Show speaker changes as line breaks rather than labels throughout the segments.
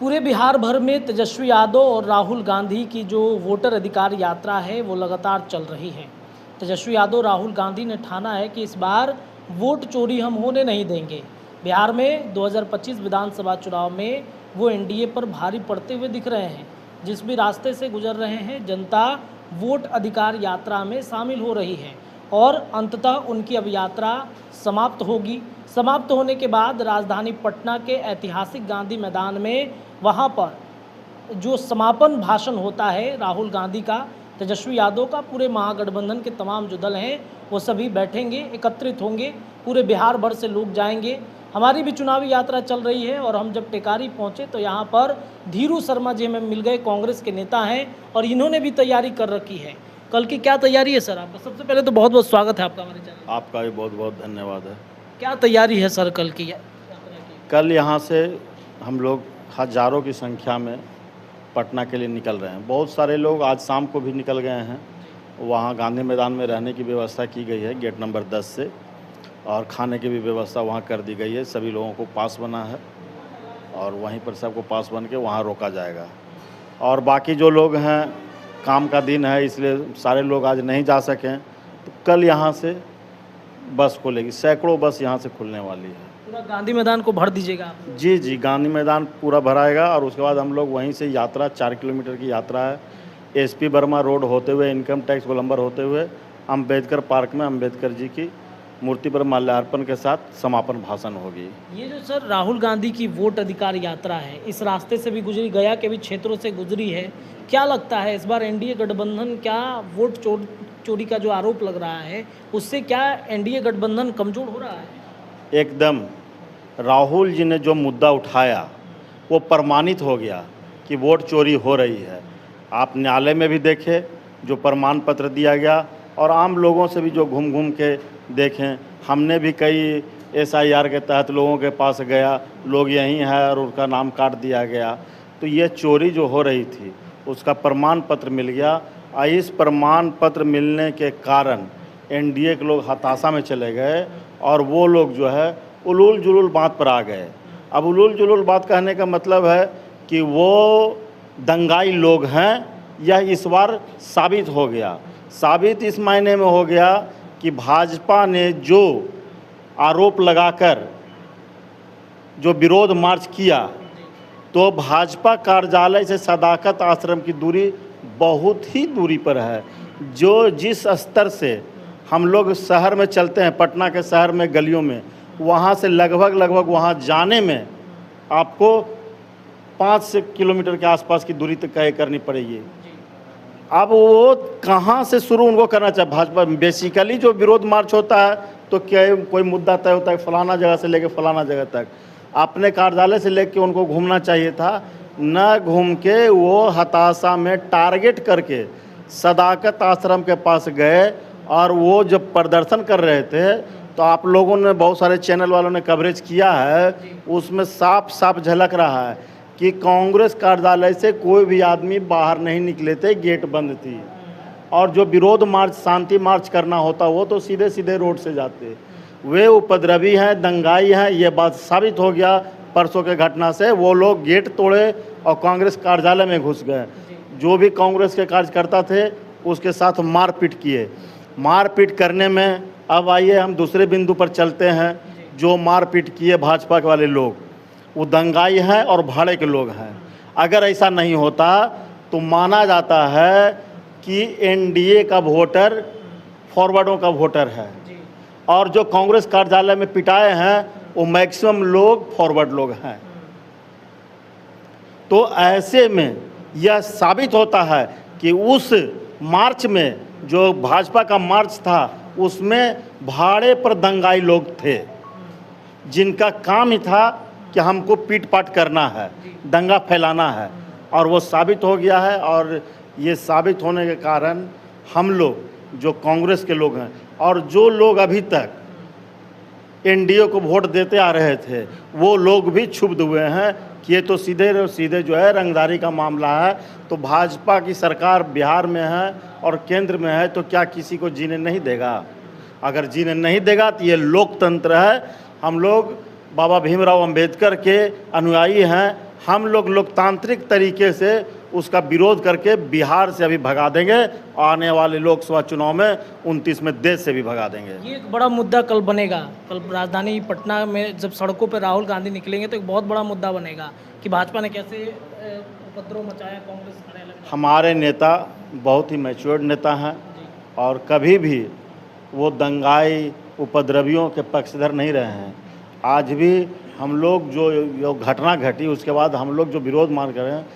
पूरे बिहार भर में तेजस्वी यादव और राहुल गांधी की जो वोटर अधिकार यात्रा है वो लगातार चल रही है। तेजस्वी यादव राहुल गांधी ने ठाना है कि इस बार वोट चोरी हम होने नहीं देंगे। बिहार में 2025 विधानसभा चुनाव में वो एनडीए पर भारी पड़ते हुए दिख रहे हैं। जिस भी रास्ते से गुजर रहे हैं, जनता वोट अधिकार यात्रा में शामिल हो रही है और अंततः उनकी अब यात्रा समाप्त होगी। समाप्त होने के बाद राजधानी पटना के ऐतिहासिक गांधी मैदान में वहां पर जो समापन भाषण होता है राहुल गांधी का, तेजस्वी यादव का, पूरे महागठबंधन के तमाम जो दल हैं वो सभी बैठेंगे, एकत्रित होंगे। पूरे बिहार भर से लोग जाएंगे। हमारी भी चुनावी यात्रा चल रही है और हम जब टेकारी पहुंचे तो यहाँ पर धीरू शर्मा जी हमें मिल गए, कांग्रेस के नेता हैं और इन्होंने भी तैयारी कर रखी है। कल की क्या तैयारी है सर आपका? सबसे पहले तो बहुत बहुत स्वागत है आपका हमारे चैनल।
आपका भी बहुत बहुत धन्यवाद है।
क्या तैयारी है सर कल की यात्रा की?
कल यहाँ से हम लोग हज़ारों की संख्या में पटना के लिए निकल रहे हैं। बहुत सारे लोग आज शाम को भी निकल गए हैं। वहाँ गांधी मैदान में रहने की व्यवस्था की गई है गेट नंबर 10 से, और खाने की भी व्यवस्था वहाँ कर दी गई है। सभी लोगों को पास बना है और वहीं पर सबको पास बन के वहाँ रोका जाएगा। और बाकी जो लोग हैं, काम का दिन है इसलिए सारे लोग आज नहीं जा सकें, तो कल यहाँ से बस खुलेगी। सैकड़ों बस यहाँ से खुलने वाली है।
पूरा गांधी मैदान को भर दीजिएगा आप?
जी जी, गांधी मैदान पूरा भराएगा और उसके बाद हम लोग वहीं से यात्रा 4 किलोमीटर की यात्रा है, एसपी वर्मा रोड होते हुए, इनकम टैक्स गोलंबर होते हुए अम्बेडकर पार्क में अम्बेडकर जी की मूर्ति पर माल्यार्पण के साथ समापन भाषण होगी।
ये जो सर राहुल गांधी की वोट अधिकार यात्रा है, इस रास्ते से भी गुजरी, गया के भी क्षेत्रों से गुजरी है। क्या लगता है इस बार एनडीए गठबंधन, क्या वोट चोरी का जो आरोप लग रहा है उससे क्या एनडीए गठबंधन कमजोर हो रहा है?
एकदम। राहुल जी ने जो मुद्दा उठाया वो प्रमाणित हो गया कि वोट चोरी हो रही है। आप न्यायालय में भी देखे जो प्रमाण पत्र दिया गया, और आम लोगों से भी जो घूम घूम के देखें। हमने भी कई एसआईआर के तहत लोगों के पास गया, लोग यहीं हैं और उनका नाम काट दिया गया। तो ये चोरी जो हो रही थी उसका प्रमाण पत्र मिल गया। इस प्रमाण पत्र मिलने के कारण एनडीए के लोग हताशा में चले गए और वो लोग जो है उलूल जुलूल बात पर आ गए। अब उलूल जुलूल बात कहने का मतलब है कि वो दंगाई लोग हैं, यह इस बार साबित हो गया। साबित इस मायने में हो गया कि भाजपा ने जो आरोप लगाकर जो विरोध मार्च किया, तो भाजपा कार्यालय से सदाकत आश्रम की दूरी बहुत ही दूरी पर है। जो जिस स्तर से हम लोग शहर में चलते हैं, पटना के शहर में गलियों में, वहाँ से लगभग वहाँ जाने में आपको 5 किलोमीटर के आसपास की दूरी तय करनी पड़ेगी। अब वो कहाँ से शुरू उनको करना चाहिए? भाजपा बेसिकली जो विरोध मार्च होता है तो क्या कोई मुद्दा तय होता है फलाना जगह से लेके फलाना जगह तक, अपने कार्यालय से लेके उनको घूमना चाहिए था। न घूम के वो हताशा में टारगेट करके सदाकत आश्रम के पास गए और वो जब प्रदर्शन कर रहे थे तो आप लोगों ने, बहुत सारे चैनल वालों ने कवरेज किया है, उसमें साफ साफ झलक रहा है कि कांग्रेस कार्यालय से कोई भी आदमी बाहर नहीं निकले थे, गेट बंद थी। और जो विरोध मार्च, शांति मार्च करना होता वो तो सीधे सीधे रोड से जाते। वे उपद्रवी हैं, दंगाई हैं, ये बात साबित हो गया परसों के घटना से। वो लोग गेट तोड़े और कांग्रेस कार्यालय में घुस गए। जो भी कांग्रेस के कार्यकर्ता थे उसके साथ मारपीट किए। मारपीट करने में, अब आइए हम दूसरे बिंदु पर चलते हैं। जो मारपीट किए भाजपा के वाले लोग, वो दंगाई हैं और भाड़े के लोग हैं। अगर ऐसा नहीं होता तो माना जाता है कि एनडीए का वोटर फॉरवर्डों का वोटर है, और जो कांग्रेस कार्यालय में पिटाए हैं वो मैक्सिमम लोग फॉरवर्ड लोग हैं। तो ऐसे में यह साबित होता है कि उस मार्च में, जो भाजपा का मार्च था, उसमें भाड़े पर दंगाई लोग थे जिनका काम ही था कि हमको पीट पाट करना है, दंगा फैलाना है। और वो साबित हो गया है। और ये साबित होने के कारण हम लोग जो कांग्रेस के लोग हैं और जो लोग अभी तक एनडीए को वोट देते आ रहे थे, वो लोग भी क्षुब्ध हुए हैं कि ये तो सीधे सीधे जो है रंगदारी का मामला है। तो भाजपा की सरकार बिहार में है और केंद्र में है, तो क्या किसी को जीने नहीं देगा? अगर जीने नहीं देगा तो ये लोकतंत्र है। हम लोग बाबा भीमराव अंबेडकर के अनुयायी हैं। हम लोग लोकतांत्रिक तरीके से उसका विरोध करके बिहार से अभी भगा देंगे, आने वाले लोकसभा चुनाव में 29 में देश से भी भगा देंगे।
ये एक बड़ा मुद्दा कल बनेगा। कल राजधानी पटना में जब सड़कों पर राहुल गांधी निकलेंगे तो एक बहुत बड़ा मुद्दा बनेगा कि भाजपा ने कैसे उपद्रव मचाया कांग्रेस कार्यालय में।
हमारे नेता बहुत ही मैच्योर्ड नेता हैं और कभी भी वो दंगाई उपद्रवियों के पक्षधर नहीं रहे हैं। आज भी हम लोग जो घटना घटी उसके बाद हम लोग जो विरोध मान कर रहे हैं,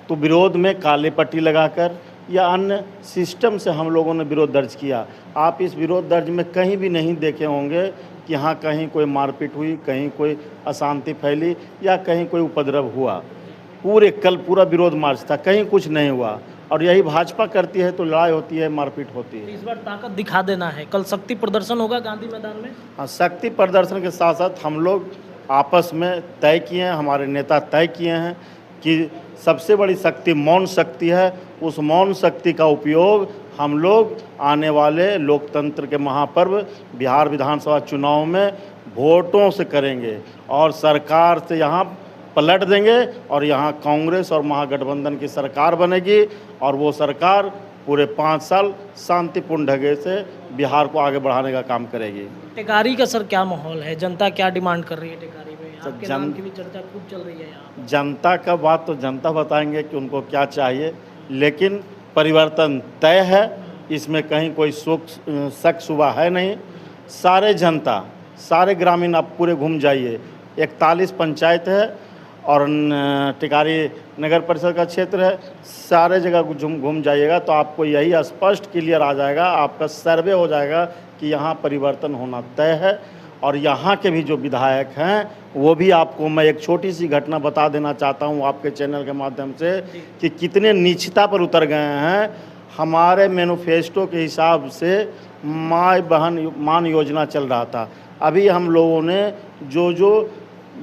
तो विरोध में काली पट्टी लगाकर या अन्य सिस्टम से हम लोगों ने विरोध दर्ज किया। आप इस विरोध दर्ज में कहीं भी नहीं देखे होंगे कि यहाँ कहीं कोई मारपीट हुई, कहीं कोई अशांति फैली या कहीं कोई उपद्रव हुआ। कल पूरा विरोध मार्च था, कहीं कुछ नहीं हुआ। और यही भाजपा करती है तो लड़ाई होती है, मारपीट होती है।
इस बार ताकत दिखा देना है। कल शक्ति प्रदर्शन होगा गांधी मैदान में।
हाँ, शक्ति प्रदर्शन के साथ साथ हम लोग आपस में तय किए हैं, हमारे नेता तय किए हैं कि सबसे बड़ी शक्ति मौन शक्ति है। उस मौन शक्ति का उपयोग हम लोग आने वाले लोकतंत्र के महापर्व बिहार विधानसभा चुनाव में वोटों से करेंगे और सरकार से यहाँ पलट देंगे और यहाँ कांग्रेस और महागठबंधन की सरकार बनेगी और वो सरकार पूरे 5 साल शांतिपूर्ण ढंग से बिहार को आगे बढ़ाने का काम करेगी।
टेकारी का सर क्या माहौल है? जनता क्या डिमांड कर रही है टेकारी में? आपके नाम की भी चर्चा खूब चल रही है यहाँ।
जनता का बात तो जनता बताएंगे कि उनको क्या चाहिए, लेकिन परिवर्तन तय है, इसमें कहीं कोई शक शुबा है नहीं। सारे जनता, सारे ग्रामीण आप पूरे घूम जाइए, 41 पंचायत है और टिकारी नगर परिषद का क्षेत्र है, सारे जगह घूम जाइएगा तो आपको यही स्पष्ट क्लियर आ जाएगा, आपका सर्वे हो जाएगा कि यहाँ परिवर्तन होना तय है। और यहाँ के भी जो विधायक हैं वो भी आपको मैं एक छोटी सी घटना बता देना चाहता हूँ आपके चैनल के माध्यम से कि कितने नीचता पर उतर गए हैं। हमारे मैनिफेस्टो के हिसाब से माँ बहन मान योजना चल रहा था, अभी हम लोगों ने जो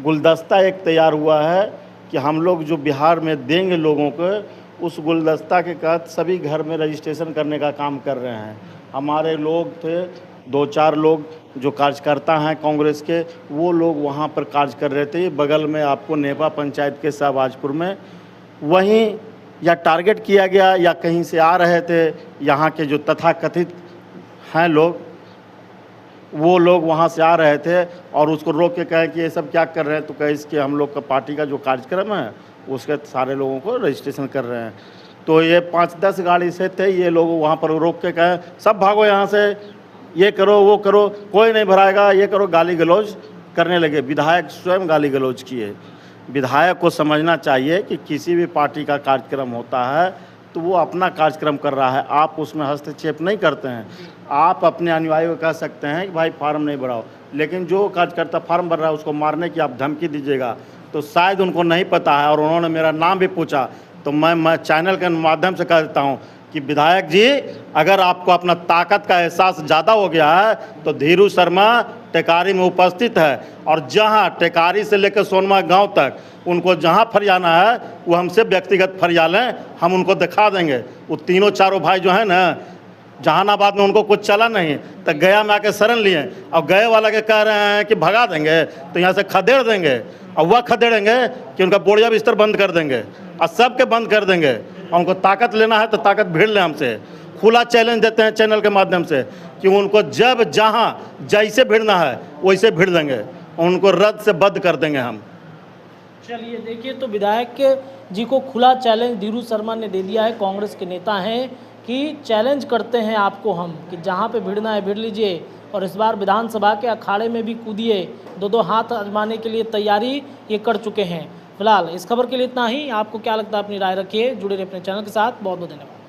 गुलदस्ता एक तैयार हुआ है कि हम लोग जो बिहार में देंगे लोगों को, उस गुलदस्ता के तहत सभी घर में रजिस्ट्रेशन करने का काम कर रहे हैं। हमारे लोग थे 2-4 लोग जो कार्यकर्ता हैं कांग्रेस के, वो लोग वहाँ पर कार्य कर रहे थे। बगल में आपको नेपा पंचायत के शाहबाजपुर में वहीं या टारगेट किया गया या कहीं से आ रहे थे यहाँ के जो तथाकथित हैं लोग, वो लोग वहाँ से आ रहे थे और उसको रोक के कहे कि ये सब क्या कर रहे हैं, तो कहे इसके हम लोग का पार्टी का जो कार्यक्रम है उसके सारे लोगों को रजिस्ट्रेशन कर रहे हैं। तो ये 5-10 गाड़ी से थे, ये लोग वहाँ पर रोक के कहे सब भागो यहाँ से, ये करो वो करो, कोई नहीं भराएगा, ये करो, गाली गलौज करने लगे। विधायक स्वयं गाली गलौज किए। विधायक को समझना चाहिए कि किसी भी पार्टी का कार्यक्रम होता है तो वो अपना कार्यक्रम कर रहा है, आप उसमें हस्तक्षेप नहीं करते हैं। आप अपने अनुयायियों को कह सकते हैं कि भाई फार्म नहीं भराओ, लेकिन जो कार्यकर्ता फार्म भर रहा है उसको मारने की आप धमकी दीजिएगा तो शायद उनको नहीं पता है और उन्होंने मेरा नाम भी पूछा, तो मैं चैनल के माध्यम से कह देता हूँ कि विधायक जी, अगर आपको अपना ताकत का एहसास ज़्यादा हो गया है तो धीरू शर्मा टेकारी में उपस्थित है और जहां टेकारी से लेकर सोनमा गांव तक उनको जहां फरियाना है वो हमसे व्यक्तिगत फरिया लें, हम उनको दिखा देंगे। वो तीनों चारों भाई जो हैं ना, जहानाबाद में उनको कुछ चला नहीं तो गया में आके शरण लिए और गए वाला के कह रहे हैं कि भगा देंगे तो यहाँ से खदेड़ देंगे और वह खदेड़ेंगे कि उनका बोरिया बिस्तर बंद कर देंगे और सबके बंद कर देंगे। और उनको ताकत लेना है तो ताकत भिड़ लें हमसे। खुला चैलेंज देते हैं चैनल के माध्यम से कि उनको जब जहाँ जैसे भिड़ना है वैसे भिड़ देंगे, उनको रद्द से बद्ध कर देंगे हम।
चलिए देखिए, तो विधायक जी को खुला चैलेंज धीरू शर्मा ने दे दिया है। कांग्रेस के नेता हैं कि चैलेंज करते हैं आपको हम कि जहाँ पे भिड़ना है भिड़ लीजिए और इस बार विधानसभा के अखाड़े में भी कूदिए, 2-2 हाथ आजमाने के लिए तैयारी ये कर चुके हैं। फिलहाल इस खबर के लिए इतना ही। आपको क्या लगता है अपनी राय रखिए, जुड़े रहिए अपने चैनल के साथ। बहुत बहुत धन्यवाद।